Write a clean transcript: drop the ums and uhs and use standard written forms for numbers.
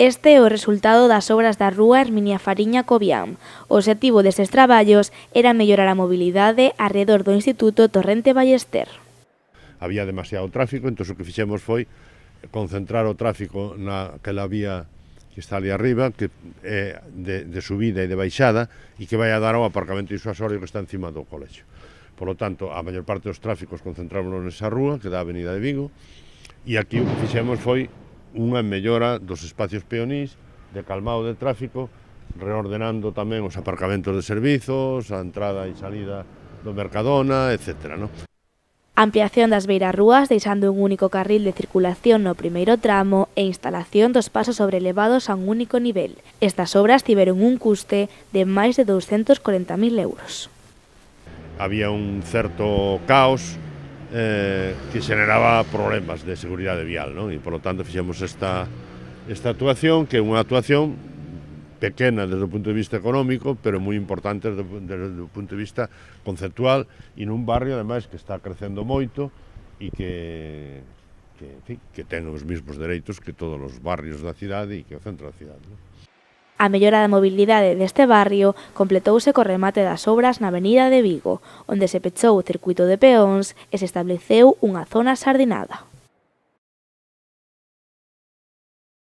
Este é o resultado das obras da rúa Herminia Fariña Cobián. O obxectivo destes traballos era mellorar a mobilidade arredor do Instituto Torrente Ballester. Había demasiado tráfico, entón o que fixemos foi concentrar o tráfico naquela vía que está ali arriba, que é de subida e de baixada, e que vai a dar ao aparcamento disuasorio que está encima do colexio. Por lo tanto, a maior parte dos tráficos concentrámonos nesa rúa, que dá a Avenida de Vigo, e aquí o que fixemos foi unha mellora dos espacios peonís, de calmado de tráfico, reordenando tamén os aparcamentos de servizos, a entrada e salida do Mercadona, etc. Ampliación das beirarrúas deixando un único carril de circulación no primeiro tramo e instalación dos pasos sobrelevados a un único nivel. Estas obras tiveron un custe de máis de 240.000 euros. Había un certo caos que xeneraba problemas de seguridade vial, non? E, polo tanto, fixemos esta actuación, que é unha actuación pequena desde o punto de vista económico, pero moi importante desde o punto de vista conceptual, e nun barrio, ademais, que está crecendo moito e que ten os mesmos dereitos que todos os barrios da cidade e que o centro da cidade, non? A mellora da mobilidade deste barrio completouse co remate das obras na Avenida de Vigo, onde se pechou o circuito de peóns e se estableceu unha zona sardinada.